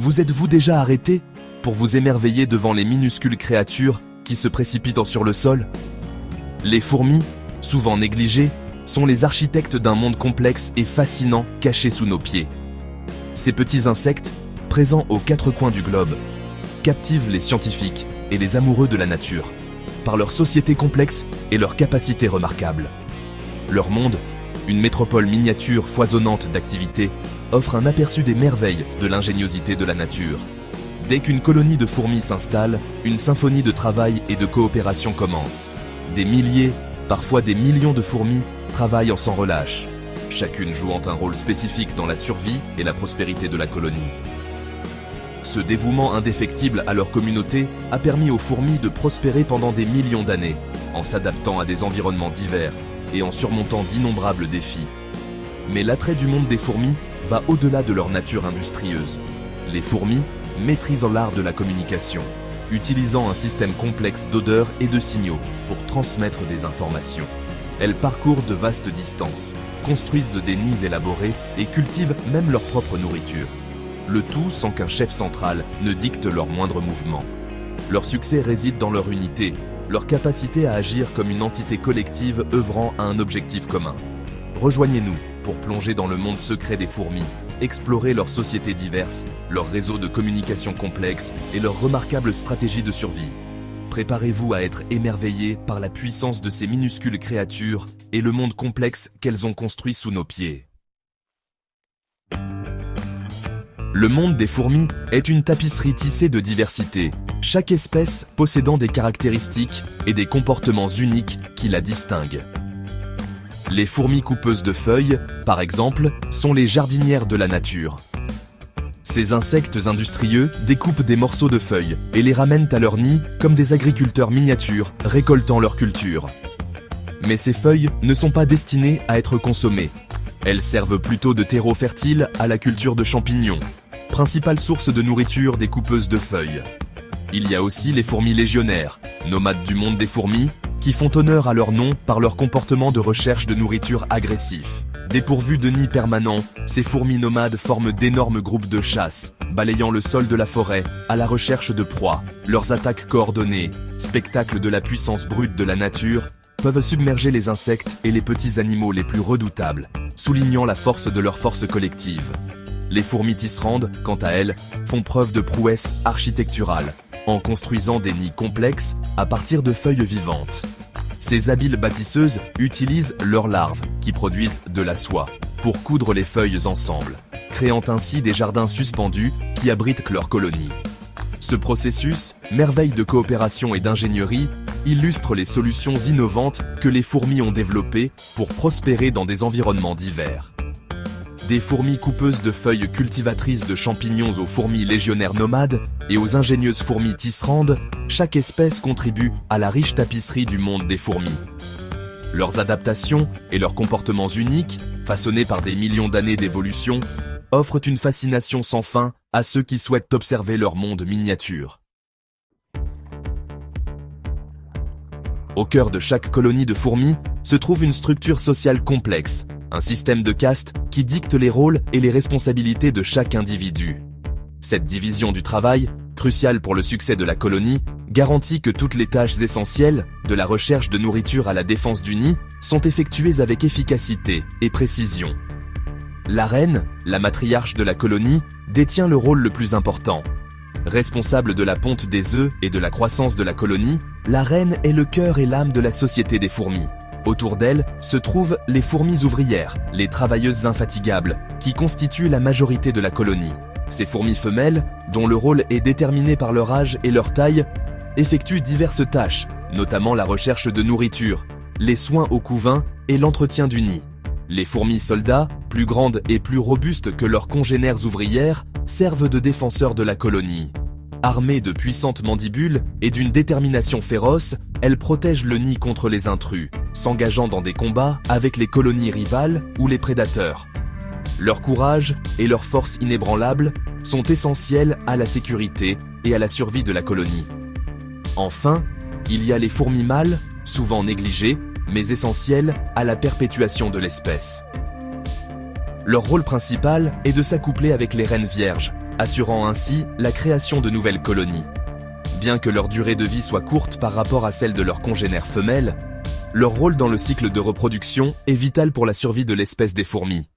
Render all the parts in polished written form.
Vous êtes-vous déjà arrêté pour vous émerveiller devant les minuscules créatures qui se précipitent sur le sol? Les fourmis, souvent négligées, sont les architectes d'un monde complexe et fascinant caché sous nos pieds. Ces petits insectes, présents aux quatre coins du globe, captivent les scientifiques et les amoureux de la nature, par leur société complexe et leur capacité remarquable. Leur monde, une métropole miniature foisonnante d'activités, offre un aperçu des merveilles de l'ingéniosité de la nature. Dès qu'une colonie de fourmis s'installe, une symphonie de travail et de coopération commence. Des milliers, parfois des millions de fourmis travaillent sans relâche, chacune jouant un rôle spécifique dans la survie et la prospérité de la colonie. Ce dévouement indéfectible à leur communauté a permis aux fourmis de prospérer pendant des millions d'années, en s'adaptant à des environnements divers et en surmontant d'innombrables défis. Mais l'attrait du monde des fourmis va au-delà de leur nature industrieuse. Les fourmis maîtrisent l'art de la communication, utilisant un système complexe d'odeurs et de signaux pour transmettre des informations. Elles parcourent de vastes distances, construisent des nids élaborés et cultivent même leur propre nourriture. Le tout sans qu'un chef central ne dicte leurs moindres mouvements. Leur succès réside dans leur unité, leur capacité à agir comme une entité collective œuvrant à un objectif commun. Rejoignez-nous pour plonger dans le monde secret des fourmis, explorer leurs sociétés diverses, leurs réseaux de communication complexes et leurs remarquables stratégies de survie. Préparez-vous à être émerveillés par la puissance de ces minuscules créatures et le monde complexe qu'elles ont construit sous nos pieds. Le monde des fourmis est une tapisserie tissée de diversité, chaque espèce possédant des caractéristiques et des comportements uniques qui la distinguent. Les fourmis coupeuses de feuilles, par exemple, sont les jardinières de la nature. Ces insectes industrieux découpent des morceaux de feuilles et les ramènent à leur nid comme des agriculteurs miniatures récoltant leur culture. Mais ces feuilles ne sont pas destinées à être consommées. Elles servent plutôt de terreau fertile à la culture de champignons, principale source de nourriture des coupeuses de feuilles. Il y a aussi les fourmis légionnaires, nomades du monde des fourmis, qui font honneur à leur nom par leur comportement de recherche de nourriture agressif. Dépourvues de nids permanents, ces fourmis nomades forment d'énormes groupes de chasse, balayant le sol de la forêt à la recherche de proies. Leurs attaques coordonnées, spectacle de la puissance brute de la nature, peuvent submerger les insectes et les petits animaux les plus redoutables, soulignant la force de leur force collective. Les fourmis tisserandes, quant à elles, font preuve de prouesse architecturale, en construisant des nids complexes à partir de feuilles vivantes. Ces habiles bâtisseuses utilisent leurs larves, qui produisent de la soie, pour coudre les feuilles ensemble, créant ainsi des jardins suspendus qui abritent leurs colonies. Ce processus, merveille de coopération et d'ingénierie, illustre les solutions innovantes que les fourmis ont développées pour prospérer dans des environnements divers. Des fourmis coupeuses de feuilles cultivatrices de champignons aux fourmis légionnaires nomades et aux ingénieuses fourmis tisserandes, chaque espèce contribue à la riche tapisserie du monde des fourmis. Leurs adaptations et leurs comportements uniques, façonnés par des millions d'années d'évolution, offrent une fascination sans fin à ceux qui souhaitent observer leur monde miniature. Au cœur de chaque colonie de fourmis se trouve une structure sociale complexe, un système de caste qui dicte les rôles et les responsabilités de chaque individu. Cette division du travail, cruciale pour le succès de la colonie, garantit que toutes les tâches essentielles, de la recherche de nourriture à la défense du nid, sont effectuées avec efficacité et précision. La reine, la matriarche de la colonie, détient le rôle le plus important. Responsable de la ponte des œufs et de la croissance de la colonie, la reine est le cœur et l'âme de la société des fourmis. Autour d'elle se trouvent les fourmis ouvrières, les travailleuses infatigables, qui constituent la majorité de la colonie. Ces fourmis femelles, dont le rôle est déterminé par leur âge et leur taille, effectuent diverses tâches, notamment la recherche de nourriture, les soins au couvain et l'entretien du nid. Les fourmis soldats, plus grandes et plus robustes que leurs congénères ouvrières, servent de défenseurs de la colonie. Armées de puissantes mandibules et d'une détermination féroce, elles protègent le nid contre les intrus, s'engageant dans des combats avec les colonies rivales ou les prédateurs. Leur courage et leur force inébranlable sont essentiels à la sécurité et à la survie de la colonie. Enfin, il y a les fourmis mâles, souvent négligées, mais essentielles à la perpétuation de l'espèce. Leur rôle principal est de s'accoupler avec les reines vierges, assurant ainsi la création de nouvelles colonies. Bien que leur durée de vie soit courte par rapport à celle de leurs congénères femelles, leur rôle dans le cycle de reproduction est vital pour la survie de l'espèce des fourmis.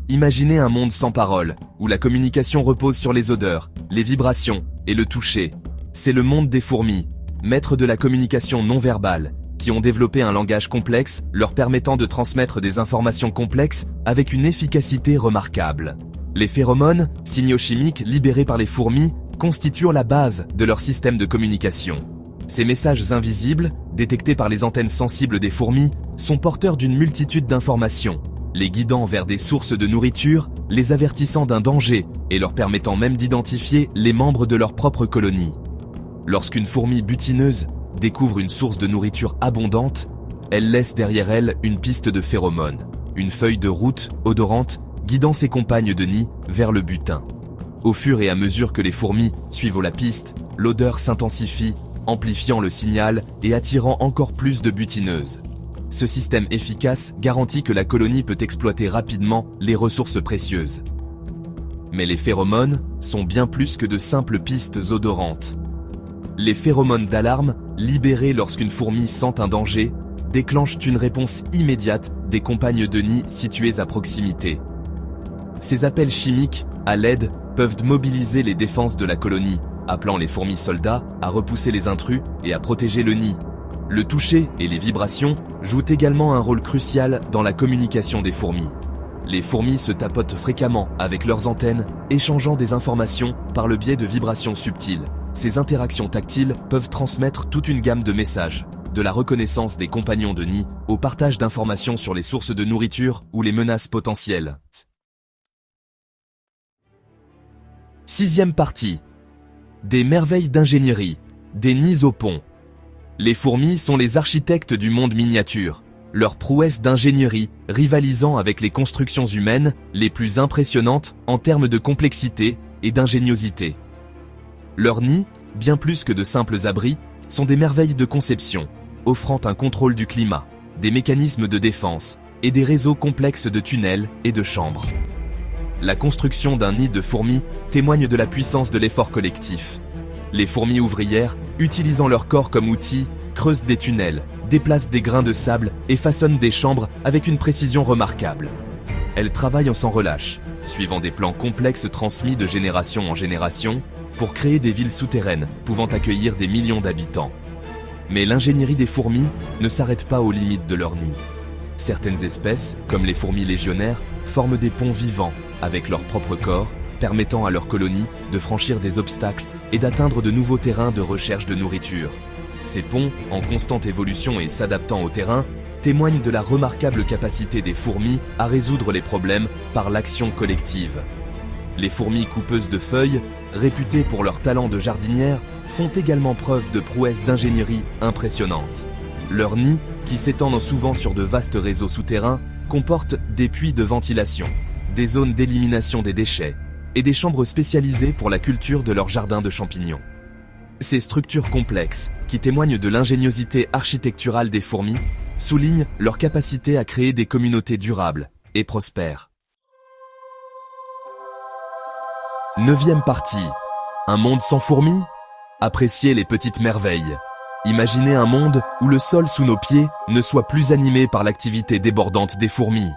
Imaginez un monde sans parole, où la communication repose sur les odeurs, les vibrations et le toucher. C'est le monde des fourmis, maîtres de la communication non verbale, qui ont développé un langage complexe leur permettant de transmettre des informations complexes avec une efficacité remarquable. Les phéromones, signaux chimiques libérés par les fourmis, constituent la base de leur système de communication. Ces messages invisibles, détectés par les antennes sensibles des fourmis, sont porteurs d'une multitude d'informations, les guidant vers des sources de nourriture, les avertissant d'un danger et leur permettant même d'identifier les membres de leur propre colonie. Lorsqu'une fourmi butineuse découvre une source de nourriture abondante, elle laisse derrière elle une piste de phéromones, une feuille de route odorante guidant ses compagnes de nid vers le butin. Au fur et à mesure que les fourmis suivent la piste, l'odeur s'intensifie, amplifiant le signal et attirant encore plus de butineuses. Ce système efficace garantit que la colonie peut exploiter rapidement les ressources précieuses. Mais les phéromones sont bien plus que de simples pistes odorantes. Les phéromones d'alarme, libérés lorsqu'une fourmi sent un danger, déclenchent une réponse immédiate des compagnes de nid situées à proximité. Ces appels chimiques, à l'aide, peuvent mobiliser les défenses de la colonie, appelant les fourmis soldats à repousser les intrus et à protéger le nid. Le toucher et les vibrations jouent également un rôle crucial dans la communication des fourmis. Les fourmis se tapotent fréquemment avec leurs antennes, échangeant des informations par le biais de vibrations subtiles. Ces interactions tactiles peuvent transmettre toute une gamme de messages, de la reconnaissance des compagnons de nid au partage d'informations sur les sources de nourriture ou les menaces potentielles. Sixième partie. Des merveilles d'ingénierie, des nids au pont. Les fourmis sont les architectes du monde miniature, leurs prouesses d'ingénierie rivalisant avec les constructions humaines les plus impressionnantes en termes de complexité et d'ingéniosité. Leurs nids, bien plus que de simples abris, sont des merveilles de conception, offrant un contrôle du climat, des mécanismes de défense et des réseaux complexes de tunnels et de chambres. La construction d'un nid de fourmis témoigne de la puissance de l'effort collectif. Les fourmis ouvrières, utilisant leur corps comme outil, creusent des tunnels, déplacent des grains de sable et façonnent des chambres avec une précision remarquable. Elles travaillent sans relâche, suivant des plans complexes transmis de génération en génération, pour créer des villes souterraines pouvant accueillir des millions d'habitants. Mais l'ingénierie des fourmis ne s'arrête pas aux limites de leur nid. Certaines espèces, comme les fourmis légionnaires, forment des ponts vivants avec leur propre corps, permettant à leur colonie de franchir des obstacles et d'atteindre de nouveaux terrains de recherche de nourriture. Ces ponts, en constante évolution et s'adaptant au terrain, témoignent de la remarquable capacité des fourmis à résoudre les problèmes par l'action collective. Les fourmis coupeuses de feuilles, réputées pour leur talent de jardinières, font également preuve de prouesses d'ingénierie impressionnantes. Leurs nids, qui s'étendent souvent sur de vastes réseaux souterrains, comportent des puits de ventilation, des zones d'élimination des déchets et des chambres spécialisées pour la culture de leurs jardins de champignons. Ces structures complexes, qui témoignent de l'ingéniosité architecturale des fourmis, soulignent leur capacité à créer des communautés durables et prospères. Neuvième partie. Un monde sans fourmis? Appréciez les petites merveilles. Imaginez un monde où le sol sous nos pieds ne soit plus animé par l'activité débordante des fourmis.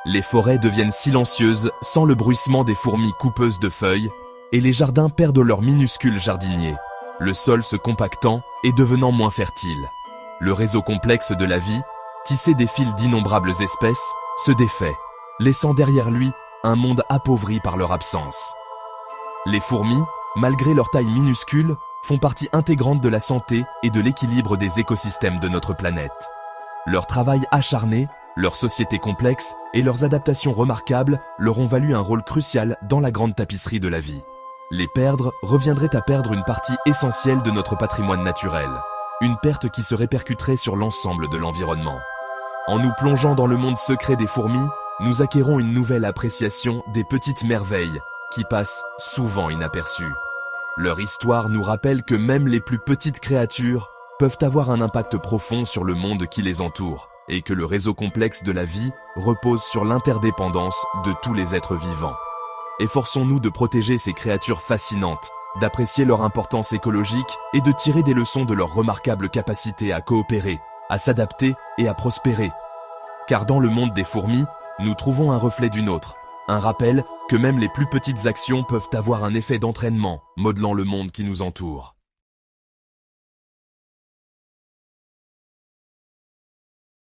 Les forêts deviennent silencieuses sans le bruissement des fourmis coupeuses de feuilles et les jardins perdent leurs minuscules jardiniers, le sol se compactant et devenant moins fertile. Le réseau complexe de la vie, tissé des fils d'innombrables espèces, se défait, laissant derrière lui un monde appauvri par leur absence. Les fourmis, malgré leur taille minuscule, font partie intégrante de la santé et de l'équilibre des écosystèmes de notre planète. Leur travail acharné, leur société complexe et leurs adaptations remarquables leur ont valu un rôle crucial dans la grande tapisserie de la vie. Les perdre reviendrait à perdre une partie essentielle de notre patrimoine naturel, une perte qui se répercuterait sur l'ensemble de l'environnement. En nous plongeant dans le monde secret des fourmis, nous acquérons une nouvelle appréciation des petites merveilles qui passent souvent inaperçues. Leur histoire nous rappelle que même les plus petites créatures peuvent avoir un impact profond sur le monde qui les entoure. et que le réseau complexe de la vie repose sur l'interdépendance de tous les êtres vivants. Efforçons-nous de protéger ces créatures fascinantes, d'apprécier leur importance écologique et de tirer des leçons de leur remarquable capacité à coopérer, à s'adapter et à prospérer. Car dans le monde des fourmis, nous trouvons un reflet d'une autre, un rappel que même les plus petites actions peuvent avoir un effet d'entraînement, modelant le monde qui nous entoure.